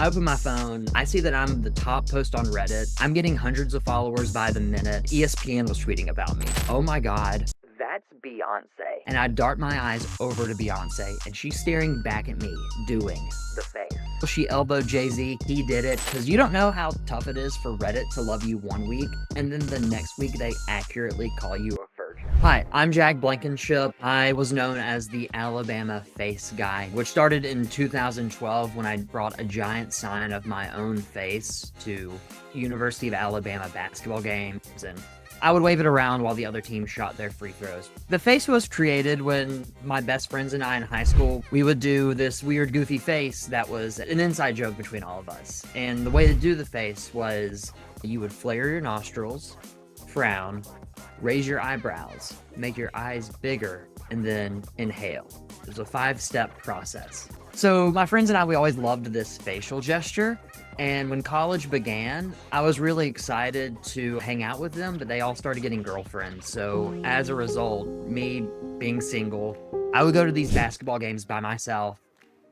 I open my phone, I see that I'm the top post on Reddit. I'm getting hundreds of followers by the minute. ESPN was tweeting about me. Oh my God, that's Beyoncé. And I dart my eyes over to Beyoncé, and she's staring back at me, doing the face. She elbowed Jay-Z, he did it, because you don't know how tough it is for Reddit to love you one week, and then the next week they accurately call you a virgin. Hi, I'm Jack Blankenship. I was known as the Alabama face guy, which started in 2012 when I brought a giant sign of my own face to University of Alabama basketball games, and I would wave it around while the other team shot their free throws. The face was created when my best friends and I in high school, we would do this weird goofy face that was an inside joke between all of us. And the way to do the face was you would flare your nostrils, frown, raise your eyebrows, make your eyes bigger, and then inhale. It was a 5-step process. So my friends and I, we always loved this facial gesture. And when college began, I was really excited to hang out with them, but they all started getting girlfriends. So as a result, me being single, I would go to these basketball games by myself.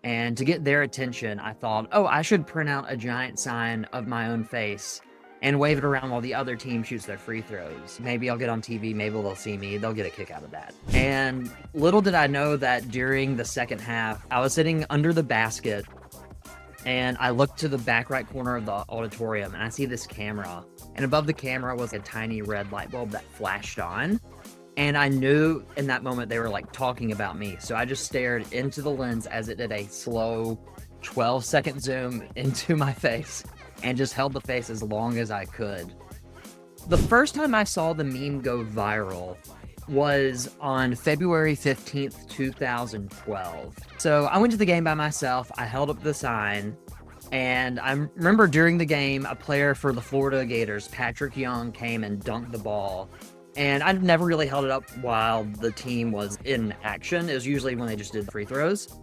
And to get their attention, I thought, oh, I should print out a giant sign of my own face and wave it around while the other team shoots their free throws. Maybe I'll get on TV, maybe they'll see me, they'll get a kick out of that. And little did I know that during the second half, I was sitting under the basket and I looked to the back right corner of the auditorium and I see this camera. And above the camera was a tiny red light bulb that flashed on. And I knew in that moment they were like talking about me. So I just stared into the lens as it did a slow 12-second zoom into my face and just held the face as long as I could. The first time I saw the meme go viral was on February 15th, 2012. So I went to the game by myself, I held up the sign, and I remember during the game, a player for the Florida Gators, Patrick Young, came and dunked the ball. And I've never really held it up while the team was in action. It was usually when they just did free throws.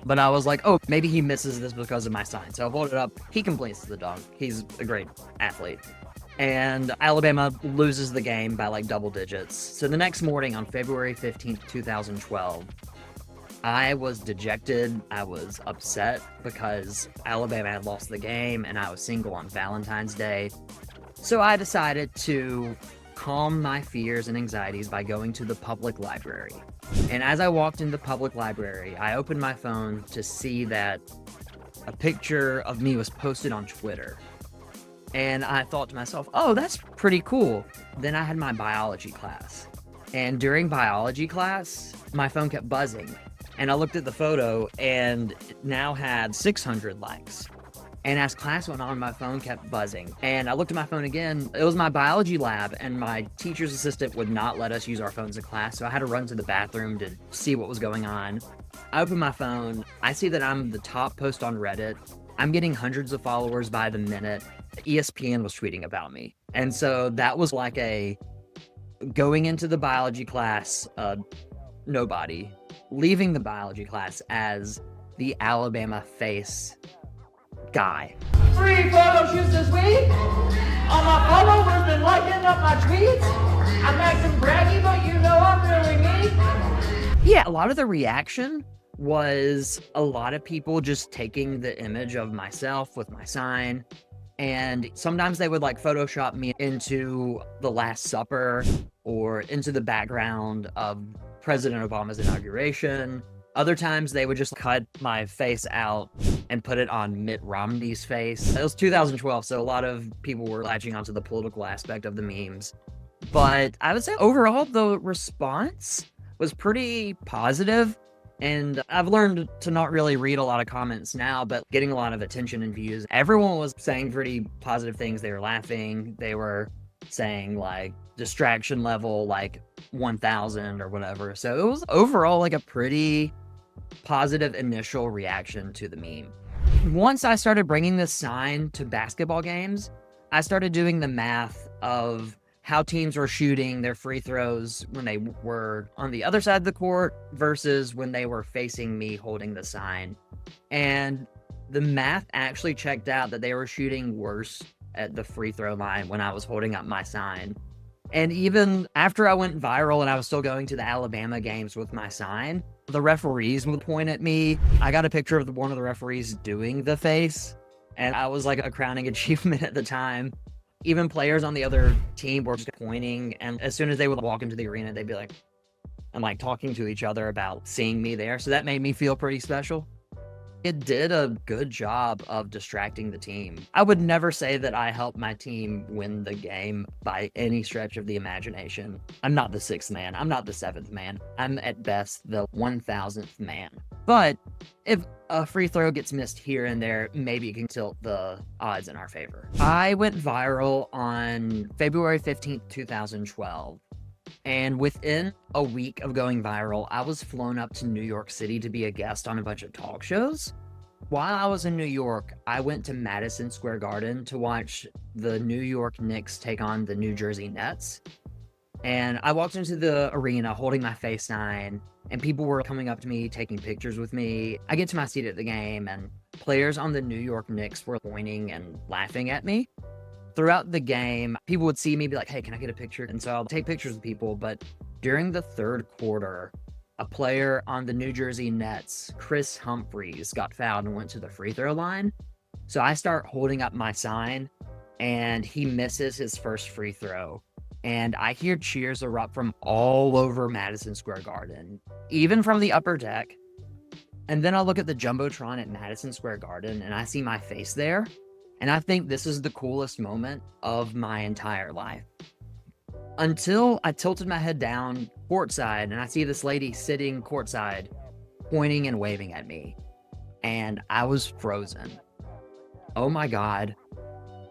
But I was like, oh, maybe he misses this because of my sign. So I hold it up, he completes the dunk. He's a great athlete. And Alabama loses the game by like double digits. So the next morning on February 15th, 2012, I was dejected. I was upset because Alabama had lost the game and I was single on Valentine's Day. So I decided to calm my fears and anxieties by going to the public library. And as I walked into the public library, I opened my phone to see that a picture of me was posted on Twitter. And I thought to myself, oh, that's pretty cool. Then I had my biology class. And during biology class, my phone kept buzzing. And I looked at the photo and it now had 600 likes. And as class went on, my phone kept buzzing. And I looked at my phone again. It was my biology lab, and my teacher's assistant would not let us use our phones in class. So I had to run to the bathroom to see what was going on. I open my phone. I see that I'm the top post on Reddit. I'm getting hundreds of followers by the minute. ESPN was tweeting about me. And so that was like a going into the biology class, nobody, leaving the biology class as the Alabama face guy. Free photo shoots this week. All my followers been liking up my tweets. I'm acting braggy, but you know I'm really me. Yeah, a lot of the reaction was a lot of people just taking the image of myself with my sign. And sometimes they would like Photoshop me into the Last Supper or into the background of President Obama's inauguration. Other times they would just cut my face out and put it on Mitt Romney's face. It was 2012, so a lot of people were latching onto the political aspect of the memes. But I would say overall, the response was pretty positive. And I've learned to not really read a lot of comments now, but getting a lot of attention and views. Everyone was saying pretty positive things. They were laughing. They were saying like distraction level, like 1,000 or whatever. So it was overall like a pretty positive initial reaction to the meme. Once I started bringing this sign to basketball games, I started doing the math of how teams were shooting their free throws when they were on the other side of the court versus when they were facing me holding the sign. And the math actually checked out that they were shooting worse at the free throw line when I was holding up my sign. And even after I went viral and I was still going to the Alabama games with my sign, the referees would point at me. I got a picture of one of the referees doing the face. And I was like a crowning achievement at the time. Even players on the other team were just pointing, and as soon as they would walk into the arena, they'd be like, and like talking to each other about seeing me there. So that made me feel pretty special. It did a good job of distracting the team. I would never say that I helped my team win the game by any stretch of the imagination. I'm not the 6th man. I'm not the 7th man. I'm at best the 1000th man. But if a free throw gets missed here and there, maybe it can tilt the odds in our favor. I went viral on February 15th, 2012. And within a week of going viral, I was flown up to New York City to be a guest on a bunch of talk shows. While I was in New York, I went to Madison Square Garden to watch the New York Knicks take on the New Jersey Nets. And I walked into the arena holding my face sign, and people were coming up to me, taking pictures with me. I get to my seat at the game, and players on the New York Knicks were pointing and laughing at me. Throughout the game, people would see me, be like, hey, can I get a picture? And so I'll take pictures with people. But during the third quarter, a player on the New Jersey Nets, Chris Humphries, got fouled and went to the free throw line. So I start holding up my sign, and he misses his first free throw. And I hear cheers erupt from all over Madison Square Garden, even from the upper deck. And then I look at the Jumbotron at Madison Square Garden, and I see my face there. And I think this is the coolest moment of my entire life. Until I tilted my head down courtside and I see this lady sitting courtside, pointing and waving at me. And I was frozen. Oh my God,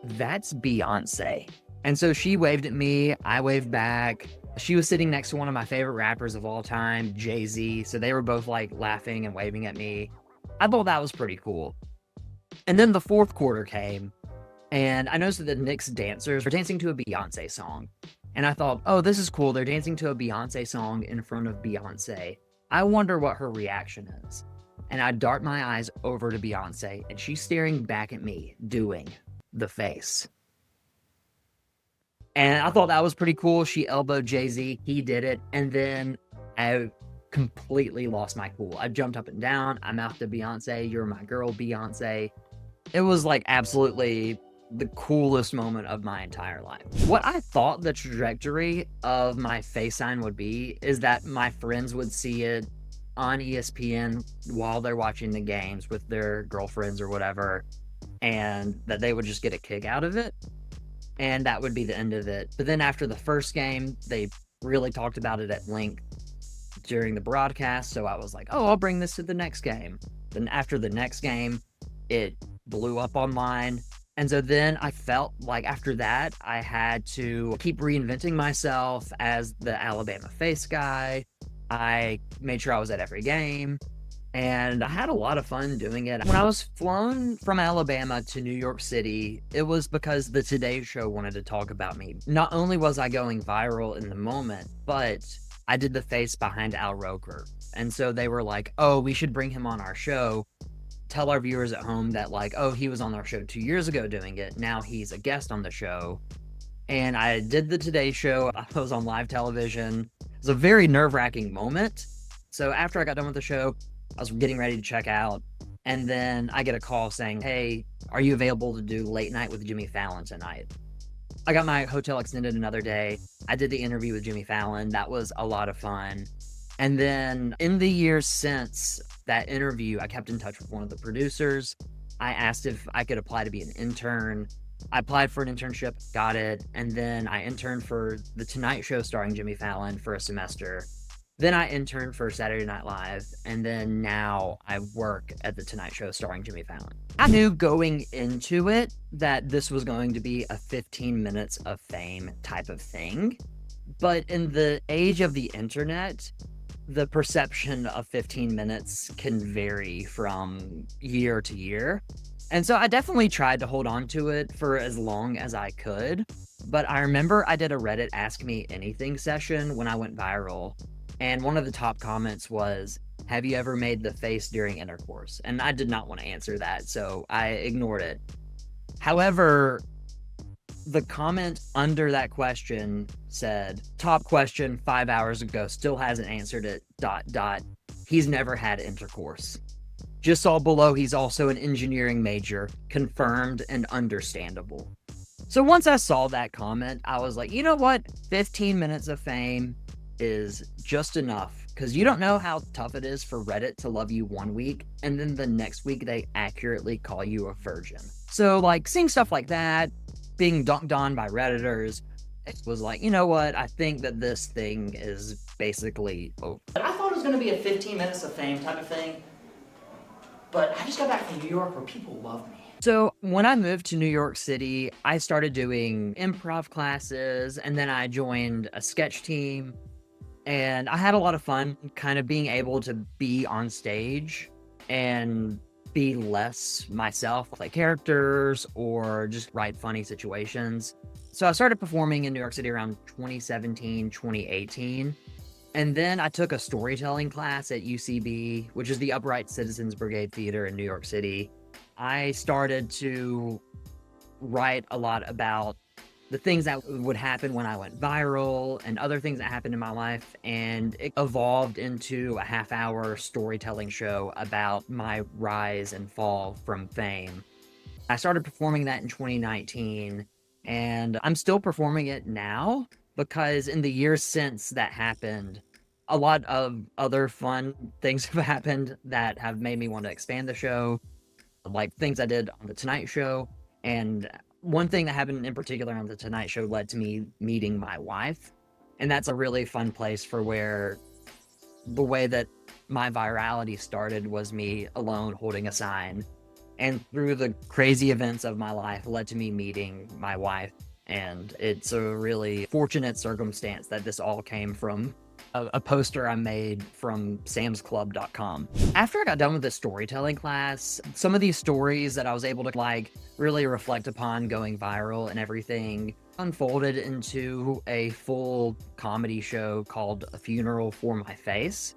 that's Beyoncé. And so she waved at me, I waved back. She was sitting next to one of my favorite rappers of all time, Jay-Z. So they were both like laughing and waving at me. I thought that was pretty cool. And then the fourth quarter came, and I noticed that the Knicks dancers were dancing to a Beyoncé song. And I thought, oh, this is cool. They're dancing to a Beyoncé song in front of Beyoncé. I wonder what her reaction is. And I dart my eyes over to Beyoncé, and she's staring back at me, doing the face. And I thought that was pretty cool. She elbowed Jay-Z. He did it. And then I completely lost my cool. I jumped up and down. I mouthed to Beyoncé, "You're my girl, Beyoncé." It was like absolutely the coolest moment of my entire life. What I thought the trajectory of my face sign would be is that my friends would see it on ESPN while they're watching the games with their girlfriends or whatever, and that they would just get a kick out of it. And that would be the end of it. But then after the first game, they really talked about it at length during the broadcast. So I was like, oh, I'll bring this to the next game. Then after the next game, it blew up online. And so then I felt like after that, I had to keep reinventing myself as the Alabama face guy. I made sure I was at every game. And I had a lot of fun doing it. When I was flown from Alabama to New York City, it was because the Today Show wanted to talk about me. Not only was I going viral in the moment, but I did the face behind Al Roker. And so they were like, oh, we should bring him on our show. Tell our viewers at home that like, oh, he was on our show 2 years ago doing it. Now he's a guest on the show. And I did the Today Show. I was on live television. It was a very nerve-wracking moment. So after I got done with the show, I was getting ready to check out, and then I get a call saying, hey, are you available to do Late Night with Jimmy Fallon tonight? I got my hotel extended another day. I did the interview with Jimmy Fallon. That was a lot of fun. And then in the years since that interview, I kept in touch with one of the producers. I asked if I could apply to be an intern. I applied for an internship, got it, and then I interned for The Tonight Show starring Jimmy Fallon for a semester. Then I interned for Saturday Night Live, and then now I work at The Tonight Show starring Jimmy Fallon. I knew going into it that this was going to be a 15 minutes of fame type of thing, but in the age of the internet, the perception of 15 minutes can vary from year to year. And so I definitely tried to hold on to it for as long as I could, but I remember I did a Reddit Ask Me Anything session when I went viral. And one of the top comments was, have you ever made the face during intercourse? And I did not want to answer that, so I ignored it. However, the comment under that question said, top question 5 hours ago, still hasn't answered it, ... He's never had intercourse. Just saw below he's also an engineering major. Confirmed and understandable. So once I saw that comment, I was like, you know what? 15 minutes of fame is just enough, because you don't know how tough it is for Reddit to love you one week and then the next week they accurately call you a virgin. So like seeing stuff like that, being dunked on by Redditors, it was like, you know what? I think that this thing is basically over. I thought it was going to be a 15 minutes of fame type of thing, but I just got back from New York where people love me. So when I moved to New York City, I started doing improv classes, and then I joined a sketch team, and I had a lot of fun kind of being able to be on stage and be less myself, like characters or just write funny situations. So I started performing in New York City around 2017, 2018. And then I took a storytelling class at UCB, which is the Upright Citizens Brigade Theater in New York City. I started to write a lot about the things that would happen when I went viral and other things that happened in my life. And it evolved into a half-hour storytelling show about my rise and fall from fame. I started performing that in 2019, and I'm still performing it now because in the years since that happened, a lot of other fun things have happened that have made me want to expand the show, like things I did on The Tonight Show. And one thing that happened in particular on The Tonight Show led to me meeting my wife. And that's a really fun place for where the way that my virality started was me alone holding a sign. And through the crazy events of my life led to me meeting my wife. And it's a really fortunate circumstance that this all came from a poster I made from samsclub.com. After I got done with the storytelling class, some of these stories that I was able to like really reflect upon going viral and everything unfolded into a full comedy show called A Funeral for My Face,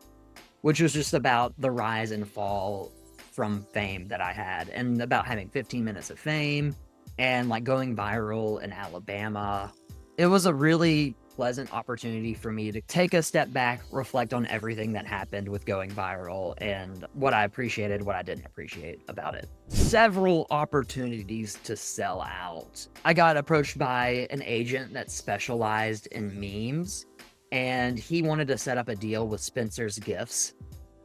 which was just about the rise and fall from fame that I had, and about having 15 minutes of fame and like going viral in Alabama. It was a really pleasant opportunity for me to take a step back, reflect on everything that happened with going viral and what I appreciated, what I didn't appreciate about it. Several opportunities to sell out. I got approached by an agent that specialized in memes, and he wanted to set up a deal with Spencer's Gifts.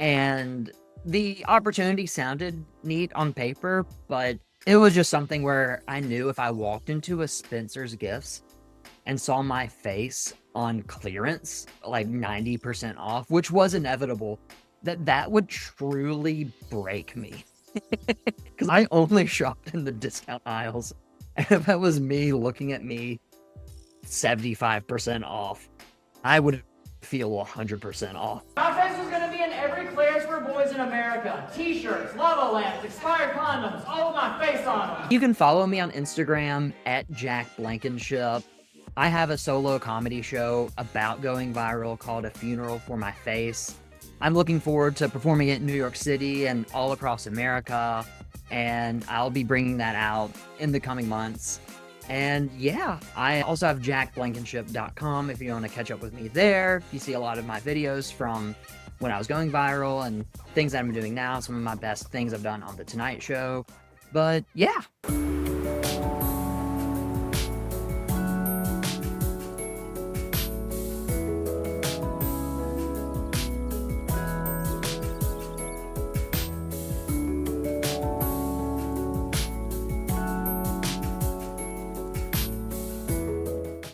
And the opportunity sounded neat on paper, but it was just something where I knew if I walked into a Spencer's Gifts and saw my face on clearance, like 90% off, which was inevitable, that would truly break me. Because I only shopped in the discount aisles. And if that was me looking at me 75% off, I would feel 100% off. My face was gonna be in every Claire's for Boys in America. T-shirts, lava lamps, expired condoms, all with my face on them. You can follow me on Instagram at Jack Blankenship. I have a solo comedy show about going viral called A Funeral for My Face. I'm looking forward to performing it in New York City and all across America, and I'll be bringing that out in the coming months. And yeah, I also have jackblankenship.com if you want to catch up with me there. You see a lot of my videos from when I was going viral and things that I'm doing now, some of my best things I've done on The Tonight Show. But yeah.